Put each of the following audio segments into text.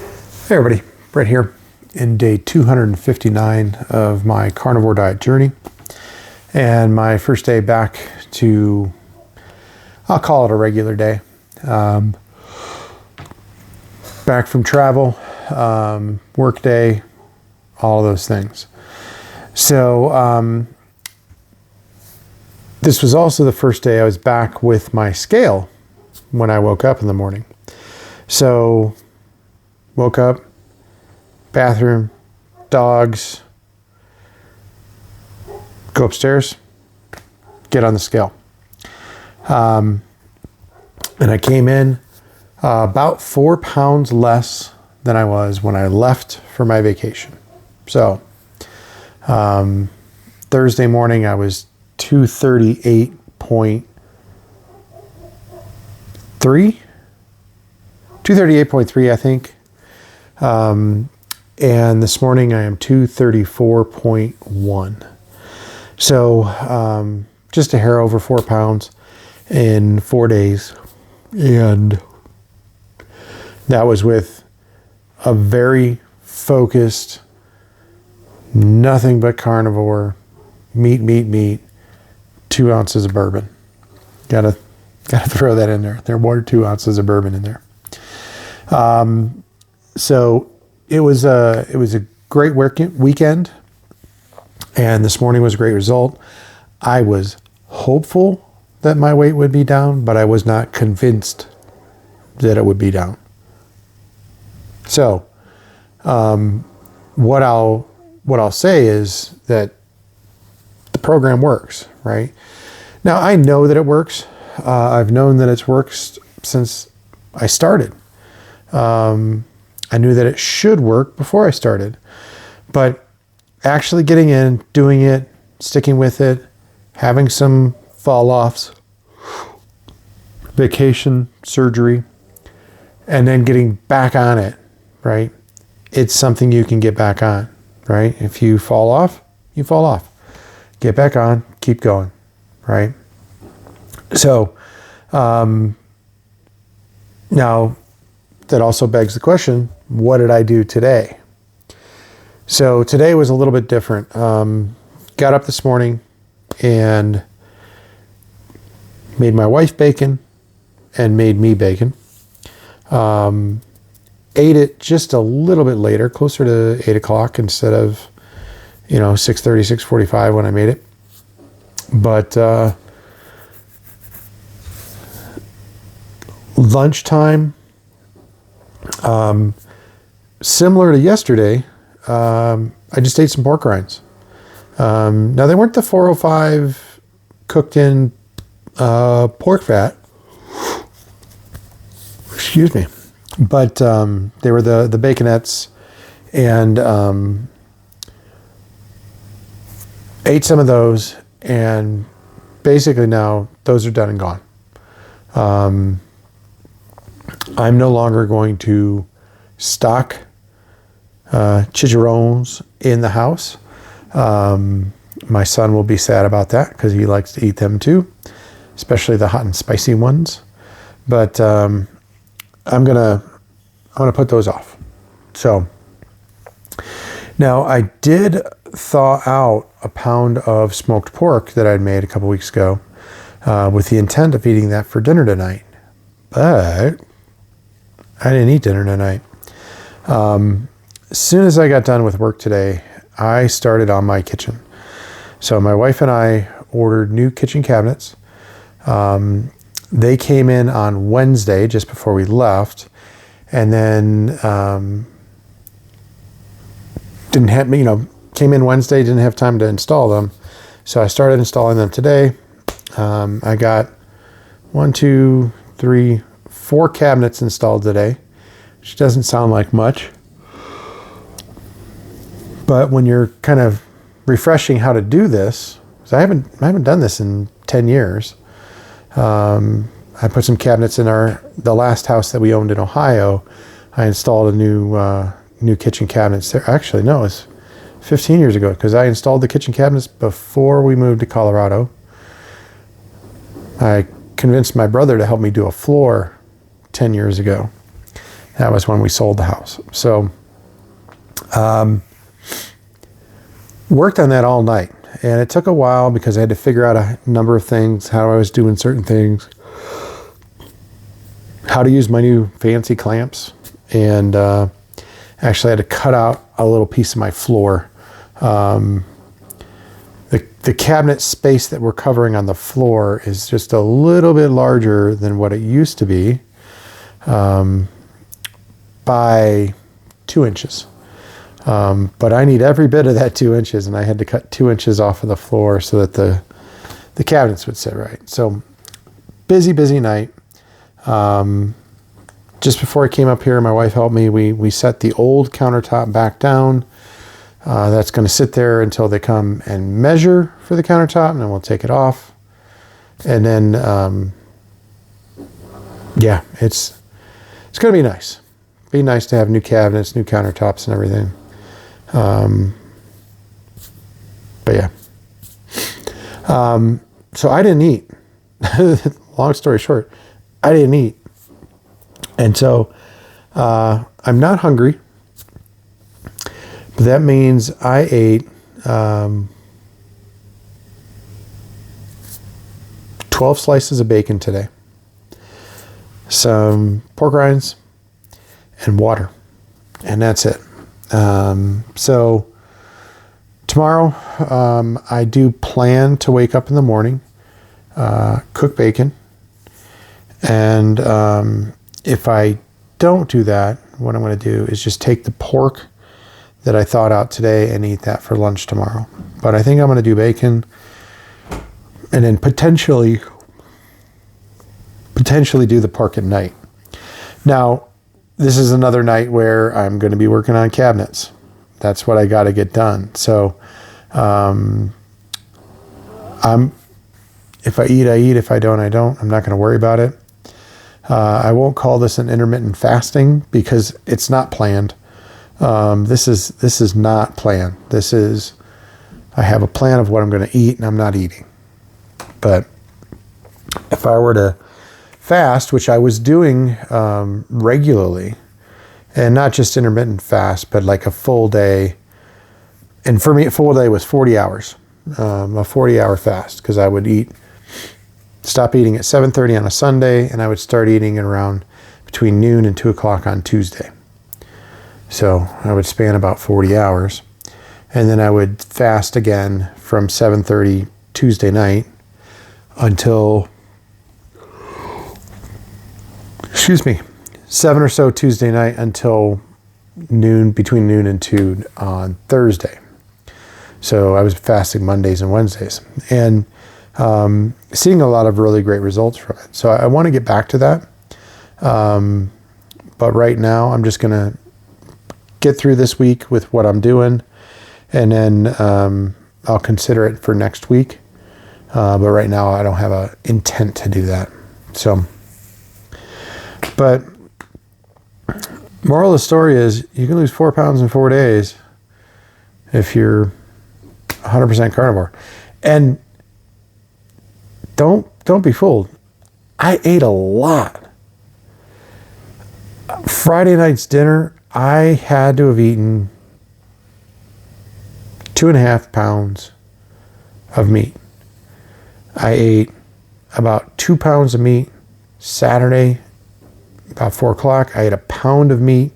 Hey everybody, Brett here in day 259 of my carnivore diet journey, and my first day back to, I'll call it a regular day. Back from travel, work day, all those things. So this was also the first day I was back with my scale when I woke up in the morning. So woke up, bathroom, dogs, go upstairs, get on the scale. And I came in about 4 pounds less than I was when I left for my vacation. So Thursday morning I was 238.3, 238.3 I think. And this morning I am 234.1. So just a hair over 4 pounds in 4 days. And that was with a very focused, nothing but carnivore, meat, 2 ounces of bourbon. Gotta throw that in there. There were 2 ounces of bourbon in there. So it was a great weekend, and this morning was a great result. I was hopeful that my weight would be down, but I was not convinced that it would be down. So what I'll say is that the program works, right? Now I know that it works. I've known that it's worked since I started. I knew that it should work before I started, but actually getting in, doing it, sticking with it, having some fall offs, vacation, surgery, and then getting back on it, right? It's something you can get back on, right? If you fall off, you fall off. Get back on, keep going, right? So, now that also begs the question, what did I do today? So today was a little bit different. Got up this morning and made my wife bacon and made me bacon. Ate it just a little bit later, closer to 8 o'clock instead of, 6:30, 6:45 when I made it. But lunchtime, similar to yesterday, I just ate some pork rinds. Now they weren't the 405 cooked in pork fat. Excuse me. But they were the baconettes, and ate some of those, and basically now those are done and gone. I'm no longer going to stock chicharrones in the house. My son will be sad about that because he likes to eat them too, especially the hot and spicy ones. But I'm gonna put those off. So now I did thaw out a pound of smoked pork that I'd made a couple weeks ago with the intent of eating that for dinner tonight, but I didn't eat dinner tonight. As soon as I got done with work today, I started on my kitchen. So my wife and I ordered new kitchen cabinets. They came in on Wednesday, just before we left, and then came in Wednesday, didn't have time to install them. So I started installing them today. I got 4 cabinets installed today, which doesn't sound like much. But when you're kind of refreshing how to do this, because I haven't done this in 10 years. I put some cabinets in the last house that we owned in Ohio. I installed a new kitchen cabinets there. Actually, no, it's 15 years ago, because I installed the kitchen cabinets before we moved to Colorado. I convinced my brother to help me do a floor 10 years ago. That was when we sold the house. So worked on that all night. And it took a while because I had to figure out a number of things, how I was doing certain things, how to use my new fancy clamps, and actually had to cut out a little piece of my floor. The cabinet space that we're covering on the floor is just a little bit larger than what it used to be, by 2 inches. But I need every bit of that 2 inches, and I had to cut 2 inches off of the floor so that the cabinets would sit right. So busy night. Just before I came up here, my wife helped me. We set the old countertop back down. That's going to sit there until they come and measure for the countertop, and then we'll take it off. And then, yeah, it's going to be nice. Be nice to have new cabinets, new countertops, and everything. But yeah. So I didn't eat. Long story short, I didn't eat. And so I'm not hungry. But that means I ate 12 slices of bacon today, some pork rinds, and water. And that's it. So tomorrow, I do plan to wake up in the morning, cook bacon. And if I don't do that, what I'm going to do is just take the pork that I thawed out today and eat that for lunch tomorrow. But I think I'm going to do bacon and then potentially do the pork at night. Now, this is another night where I'm going to be working on cabinets. That's what I got to get done. So, if I eat, I eat. If I don't, I don't. I'm not going to worry about it. I won't call this an intermittent fasting because it's not planned. This is not planned. I have a plan of what I'm going to eat, and I'm not eating. But if I were to fast, which I was doing regularly, and not just intermittent fast, but like a full day. And for me, a full day was 40 hours, a 40-hour fast, because I would stop eating at 7:30 on a Sunday, and I would start eating at around between noon and 2 o'clock on Tuesday. So I would span about 40 hours. And then I would fast again from 7:30 Tuesday night until, 7 or so Tuesday night until noon, between noon and 2 on Thursday. So I was fasting Mondays and Wednesdays, and seeing a lot of really great results from it. So I want to get back to that. But right now I'm just going to get through this week with what I'm doing, and then I'll consider it for next week. But right now I don't have an intent to do that. So, but moral of the story is you can lose 4 pounds in 4 days if you're 100% carnivore. And don't be fooled. I ate a lot. Friday night's dinner, I had to have eaten 2.5 pounds of meat. I ate about 2 pounds of meat Saturday, about 4 o'clock. I ate a pound of meat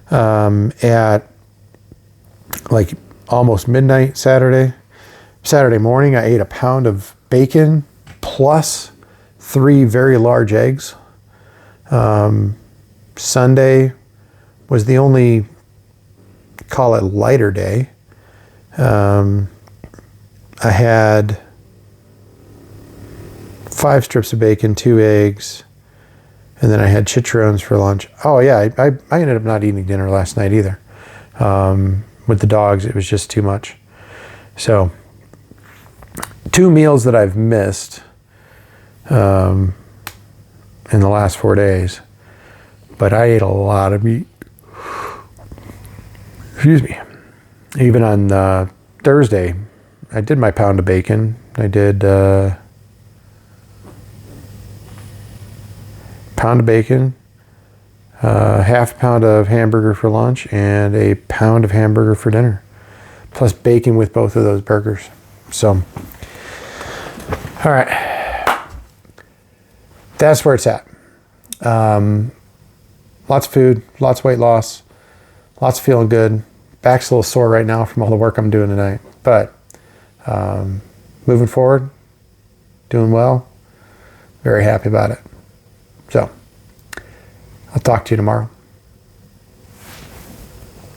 at like almost midnight Saturday. Saturday morning, I ate a pound of bacon plus 3 very large eggs. Sunday was the only, call it lighter day. I had 5 strips of bacon, 2 eggs, and then I had chicharrones for lunch. Oh yeah, I ended up not eating dinner last night either. With the dogs, it was just too much. So 2 meals that I've missed in the last 4 days, but I ate a lot of meat. Excuse me. Even on Thursday, I did my pound of bacon. I did pound of bacon, half a pound of hamburger for lunch and a pound of hamburger for dinner, plus bacon with both of those burgers. So, all right, that's where it's at. Lots of food, lots of weight loss, lots of feeling good. Back's a little sore right now from all the work I'm doing tonight, but moving forward, doing well, very happy about it. So I'll talk to you tomorrow.